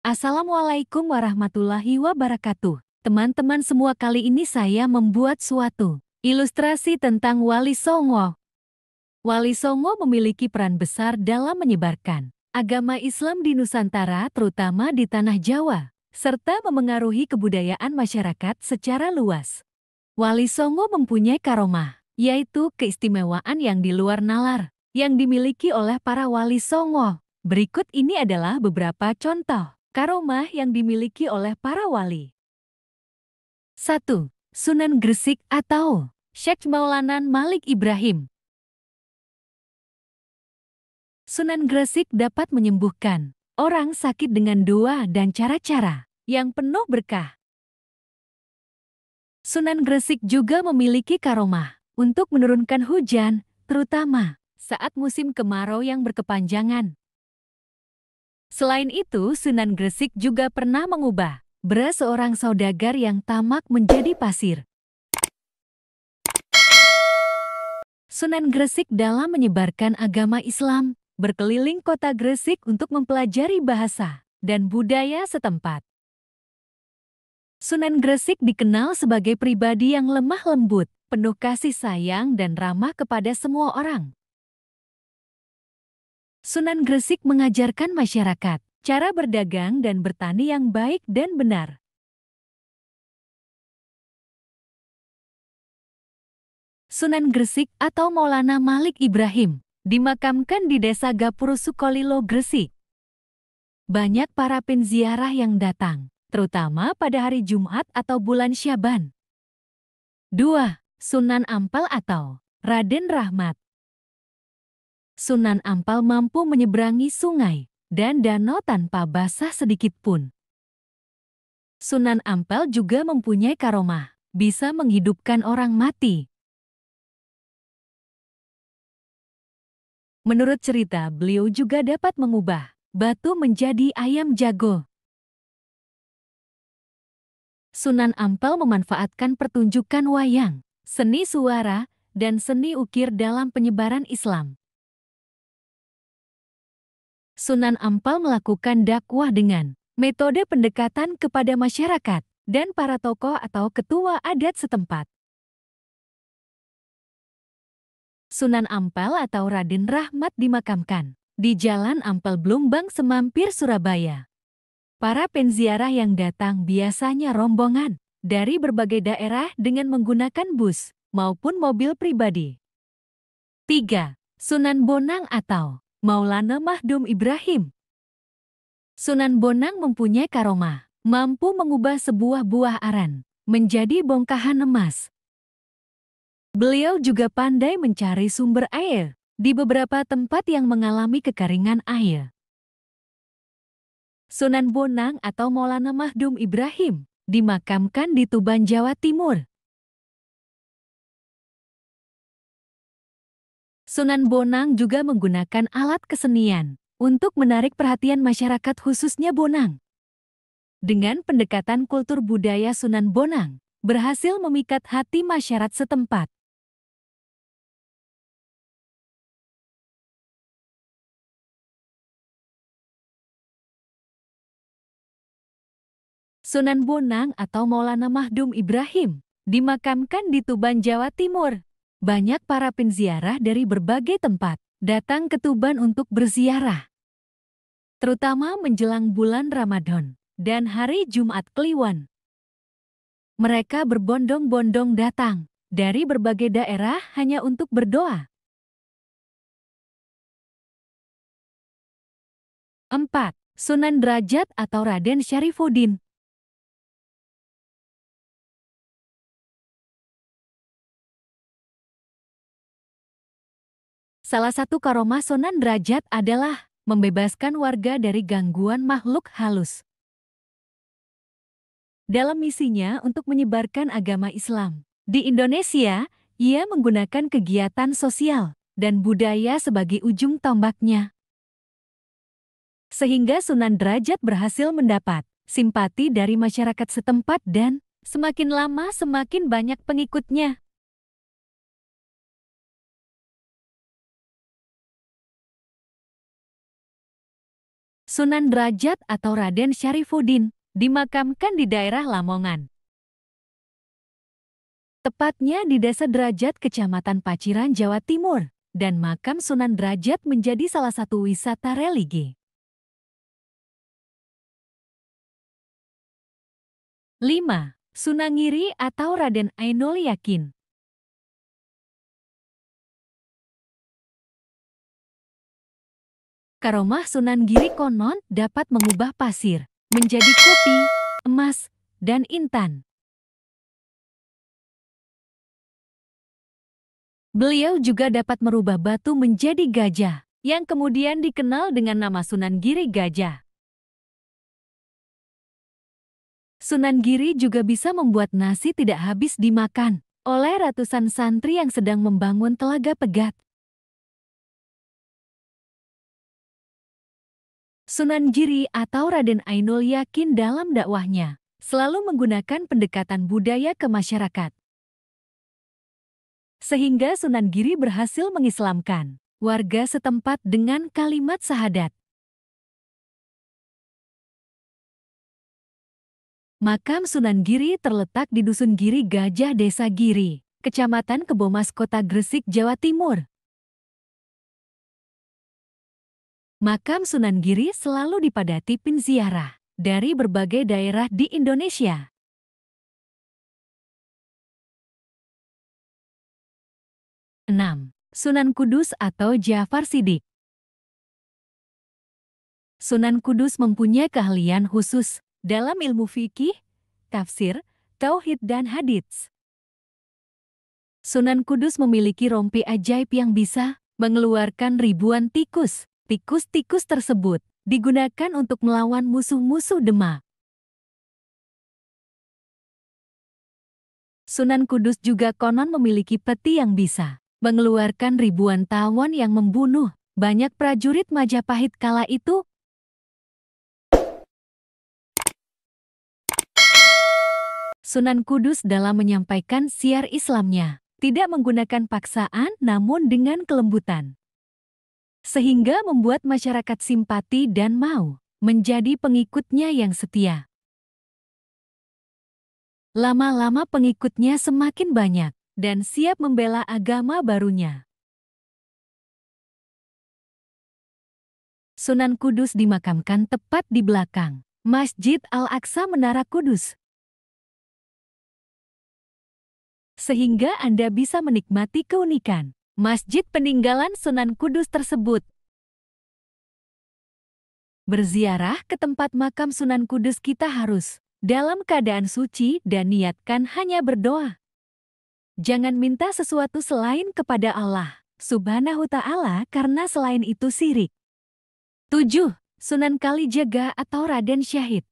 Assalamualaikum warahmatullahi wabarakatuh. Teman-teman semua, kali ini saya membuat suatu ilustrasi tentang Wali Songo. Wali Songo memiliki peran besar dalam menyebarkan agama Islam di Nusantara, terutama di Tanah Jawa, serta memengaruhi kebudayaan masyarakat secara luas. Wali Songo mempunyai karomah, yaitu keistimewaan yang di luar nalar, yang dimiliki oleh para Wali Songo. Berikut ini adalah beberapa contoh karomah yang dimiliki oleh para wali. 1. Sunan Gresik atau Syekh Maulana Malik Ibrahim. Sunan Gresik dapat menyembuhkan orang sakit dengan doa dan cara-cara yang penuh berkah. Sunan Gresik juga memiliki karomah untuk menurunkan hujan, terutama saat musim kemarau yang berkepanjangan. Selain itu, Sunan Gresik juga pernah mengubah beras seorang saudagar yang tamak menjadi pasir. Sunan Gresik dalam menyebarkan agama Islam, berkeliling kota Gresik untuk mempelajari bahasa dan budaya setempat. Sunan Gresik dikenal sebagai pribadi yang lemah lembut, penuh kasih sayang dan ramah kepada semua orang. Sunan Gresik mengajarkan masyarakat cara berdagang dan bertani yang baik dan benar. Sunan Gresik atau Maulana Malik Ibrahim dimakamkan di Desa Gapuro Sukolilo, Gresik. Banyak para penziarah yang datang, terutama pada hari Jumat atau bulan Syaban. 2. Sunan Ampal atau Raden Rahmat. Sunan Ampal mampu menyeberangi sungai dan danau tanpa basah sedikit pun. Sunan Ampal juga mempunyai karomah, bisa menghidupkan orang mati. Menurut cerita, beliau juga dapat mengubah batu menjadi ayam jago. Sunan Ampal memanfaatkan pertunjukan wayang, seni suara, dan seni ukir dalam penyebaran Islam. Sunan Ampal melakukan dakwah dengan metode pendekatan kepada masyarakat dan para tokoh atau ketua adat setempat. Sunan Ampal atau Raden Rahmat dimakamkan di Jalan Ampel Blumbang, Semampir, Surabaya. Para penziarah yang datang biasanya rombongan dari berbagai daerah dengan menggunakan bus maupun mobil pribadi. 3. Sunan Bonang atau Maulana Mahdum Ibrahim. Sunan Bonang mempunyai karomah, mampu mengubah sebuah buah aren menjadi bongkahan emas. Beliau juga pandai mencari sumber air di beberapa tempat yang mengalami kekeringan air. Sunan Bonang atau Maulana Mahdum Ibrahim dimakamkan di Tuban, Jawa Timur. Sunan Bonang juga menggunakan alat kesenian untuk menarik perhatian masyarakat, khususnya Bonang. Dengan pendekatan kultur budaya, Sunan Bonang berhasil memikat hati masyarakat setempat. Sunan Bonang atau Maulana Mahdum Ibrahim dimakamkan di Tuban, Jawa Timur. Banyak para penziarah dari berbagai tempat datang ke Tuban untuk berziarah, terutama menjelang bulan Ramadan dan hari Jumat Kliwon. Mereka berbondong-bondong datang dari berbagai daerah hanya untuk berdoa. 4. Sunan Derajat atau Raden Syarifuddin. Salah satu karomah Sunan Derajat adalah membebaskan warga dari gangguan makhluk halus. Dalam misinya untuk menyebarkan agama Islam di Indonesia, ia menggunakan kegiatan sosial dan budaya sebagai ujung tombaknya. Sehingga Sunan Derajat berhasil mendapat simpati dari masyarakat setempat dan semakin lama semakin banyak pengikutnya. Sunan Derajat atau Raden Syarifuddin dimakamkan di daerah Lamongan. Tepatnya di Desa Derajat, Kecamatan Paciran, Jawa Timur, dan makam Sunan Derajat menjadi salah satu wisata religi. 5. Sunan Giri atau Raden Ainul Yakin. Karomah Sunan Giri konon dapat mengubah pasir menjadi kopi, emas, dan intan. Beliau juga dapat merubah batu menjadi gajah, yang kemudian dikenal dengan nama Sunan Giri Gajah. Sunan Giri juga bisa membuat nasi tidak habis dimakan oleh ratusan santri yang sedang membangun telaga pegat. Sunan Giri atau Raden Ainul Yakin dalam dakwahnya selalu menggunakan pendekatan budaya ke masyarakat. Sehingga Sunan Giri berhasil mengislamkan warga setempat dengan kalimat syahadat. Makam Sunan Giri terletak di Dusun Giri Gajah, Desa Giri, Kecamatan Kebomas, Kota Gresik, Jawa Timur. Makam Sunan Giri selalu dipadati penziarah dari berbagai daerah di Indonesia. Enam. Sunan Kudus atau Ja'far Shiddiq. Sunan Kudus mempunyai keahlian khusus dalam ilmu fikih, tafsir, tauhid, dan hadits. Sunan Kudus memiliki rompi ajaib yang bisa mengeluarkan ribuan tikus. Tikus-tikus tersebut digunakan untuk melawan musuh-musuh Demak. Sunan Kudus juga konon memiliki peti yang bisa mengeluarkan ribuan tawon yang membunuh banyak prajurit Majapahit kala itu. Sunan Kudus dalam menyampaikan syiar Islamnya tidak menggunakan paksaan namun dengan kelembutan, sehingga membuat masyarakat simpati dan mau menjadi pengikutnya yang setia. Lama-lama pengikutnya semakin banyak dan siap membela agama barunya. Sunan Kudus dimakamkan tepat di belakang Masjid Al-Aqsa Menara Kudus, sehingga Anda bisa menikmati keunikan masjid peninggalan Sunan Kudus tersebut. Berziarah ke tempat makam Sunan Kudus kita harus dalam keadaan suci dan niatkan hanya berdoa. Jangan minta sesuatu selain kepada Allah Subhanahu Ta'ala karena selain itu syirik. 7. Sunan Kalijaga atau Raden Syahid.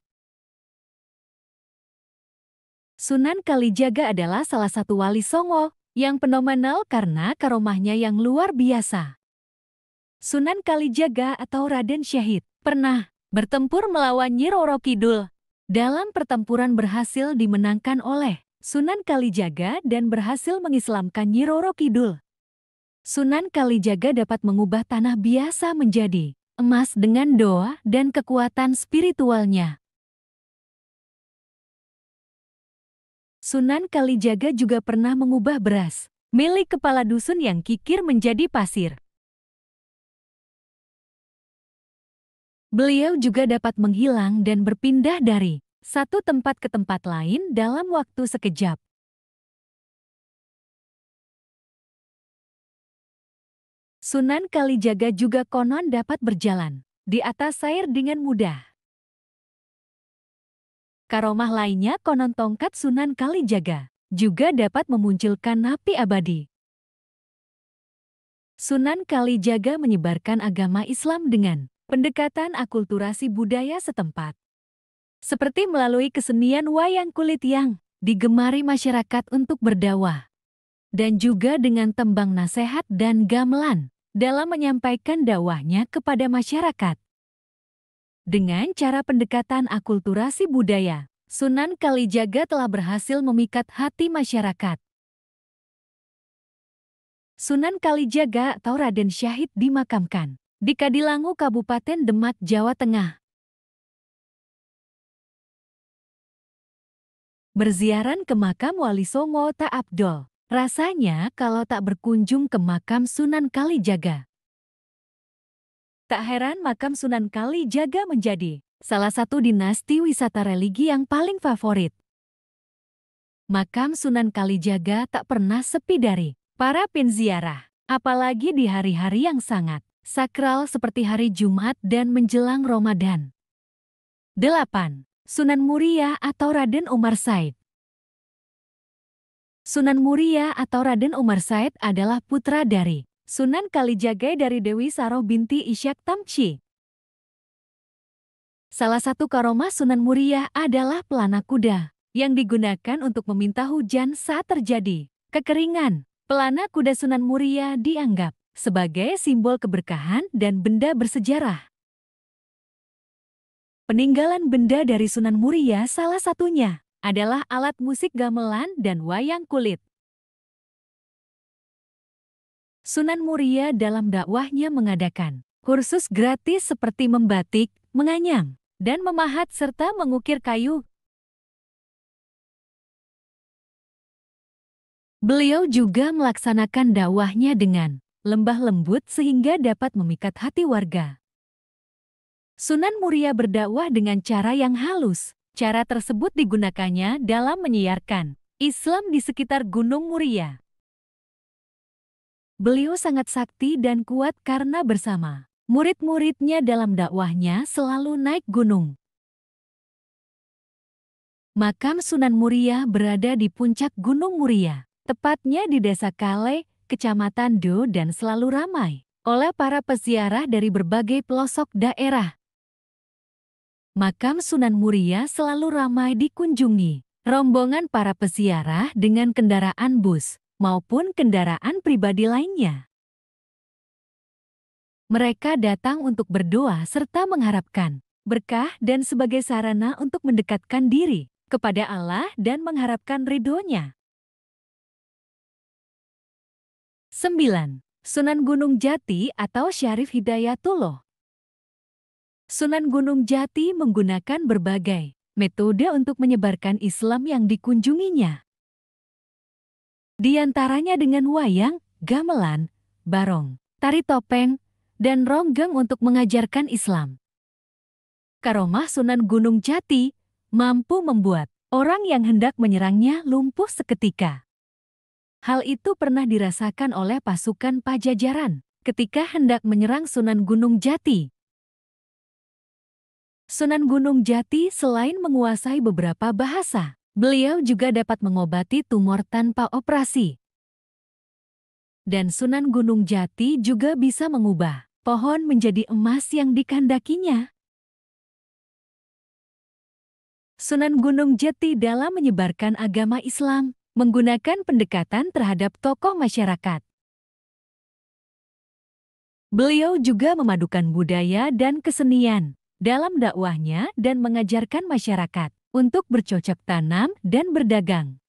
Sunan Kalijaga adalah salah satu wali Songo yang fenomenal karena karomahnya yang luar biasa. Sunan Kalijaga atau Raden Syahid pernah bertempur melawan Nyi Roro Kidul. Dalam pertempuran berhasil dimenangkan oleh Sunan Kalijaga dan berhasil mengislamkan Nyi Roro Kidul. Sunan Kalijaga dapat mengubah tanah biasa menjadi emas dengan doa dan kekuatan spiritualnya. Sunan Kalijaga juga pernah mengubah beras milik kepala dusun yang kikir menjadi pasir. Beliau juga dapat menghilang dan berpindah dari satu tempat ke tempat lain dalam waktu sekejap. Sunan Kalijaga juga konon dapat berjalan di atas air dengan mudah. Karomah lainnya konon tongkat Sunan Kalijaga juga dapat memunculkan api abadi. Sunan Kalijaga menyebarkan agama Islam dengan pendekatan akulturasi budaya setempat, seperti melalui kesenian wayang kulit yang digemari masyarakat untuk berdakwah, dan juga dengan tembang nasihat dan gamelan dalam menyampaikan dakwahnya kepada masyarakat. Dengan cara pendekatan akulturasi budaya, Sunan Kalijaga telah berhasil memikat hati masyarakat. Sunan Kalijaga atau Raden Syahid dimakamkan di Kadilangu, Kabupaten Demak, Jawa Tengah. Berziaran ke makam Wali Songo tak afdol. Rasanya kalau tak berkunjung ke makam Sunan Kalijaga. Tak heran makam Sunan Kalijaga menjadi salah satu dinasti wisata religi yang paling favorit. Makam Sunan Kalijaga tak pernah sepi dari para penziarah, apalagi di hari-hari yang sangat sakral seperti hari Jumat dan menjelang Ramadan. 8. Sunan Muria atau Raden Umar Said. Sunan Muria atau Raden Umar Said adalah putra dari Sunan Kalijaga dari Dewi Saroh binti Isyak Tamci. Salah satu karomah Sunan Muria adalah pelana kuda yang digunakan untuk meminta hujan saat terjadi kekeringan. Pelana kuda Sunan Muria dianggap sebagai simbol keberkahan dan benda bersejarah. Peninggalan benda dari Sunan Muria salah satunya adalah alat musik gamelan dan wayang kulit. Sunan Muria dalam dakwahnya mengadakan kursus gratis seperti membatik, menganyam, dan memahat serta mengukir kayu. Beliau juga melaksanakan dakwahnya dengan lembah lembut sehingga dapat memikat hati warga. Sunan Muria berdakwah dengan cara yang halus. Cara tersebut digunakannya dalam menyiarkan Islam di sekitar Gunung Muria. Beliau sangat sakti dan kuat karena bersama murid-muridnya dalam dakwahnya selalu naik gunung. Makam Sunan Muria berada di puncak Gunung Muria, tepatnya di Desa Kale, Kecamatan Do, dan selalu ramai oleh para peziarah dari berbagai pelosok daerah. Makam Sunan Muria selalu ramai dikunjungi rombongan para peziarah dengan kendaraan bus maupun kendaraan pribadi lainnya. Mereka datang untuk berdoa serta mengharapkan berkah dan sebagai sarana untuk mendekatkan diri kepada Allah dan mengharapkan ridho-Nya. 9. Sunan Gunung Jati atau Syarif Hidayatullah. Sunan Gunung Jati menggunakan berbagai metode untuk menyebarkan Islam yang dikunjunginya. Di antaranya dengan wayang, gamelan, barong, tari topeng, dan ronggeng untuk mengajarkan Islam. Karomah Sunan Gunung Jati mampu membuat orang yang hendak menyerangnya lumpuh seketika. Hal itu pernah dirasakan oleh pasukan Pajajaran ketika hendak menyerang Sunan Gunung Jati. Sunan Gunung Jati selain menguasai beberapa bahasa, beliau juga dapat mengobati tumor tanpa operasi. Dan Sunan Gunung Jati juga bisa mengubah pohon menjadi emas yang dikehendakinya. Sunan Gunung Jati dalam menyebarkan agama Islam menggunakan pendekatan terhadap tokoh masyarakat. Beliau juga memadukan budaya dan kesenian dalam dakwahnya dan mengajarkan masyarakat untuk bercocok tanam dan berdagang.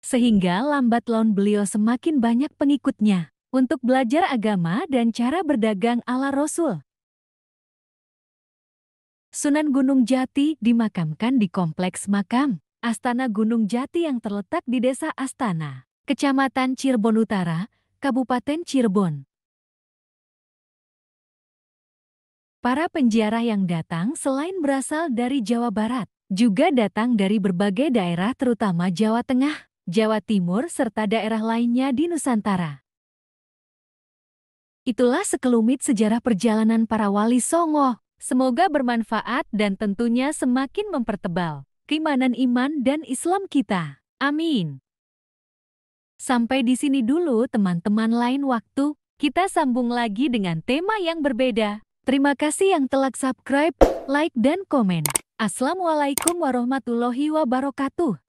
Sehingga lambat laun beliau semakin banyak pengikutnya untuk belajar agama dan cara berdagang ala Rasul. Sunan Gunung Jati dimakamkan di Kompleks Makam Astana Gunung Jati yang terletak di Desa Astana, Kecamatan Cirebon Utara, Kabupaten Cirebon. Para penziarah yang datang selain berasal dari Jawa Barat, juga datang dari berbagai daerah terutama Jawa Tengah, Jawa Timur, serta daerah lainnya di Nusantara. Itulah sekelumit sejarah perjalanan para Wali Songo. Semoga bermanfaat dan tentunya semakin mempertebal keimanan iman dan Islam kita. Amin. Sampai di sini dulu teman-teman, lain waktu kita sambung lagi dengan tema yang berbeda. Terima kasih yang telah subscribe, like, dan komen. Assalamualaikum warahmatullahi wabarakatuh.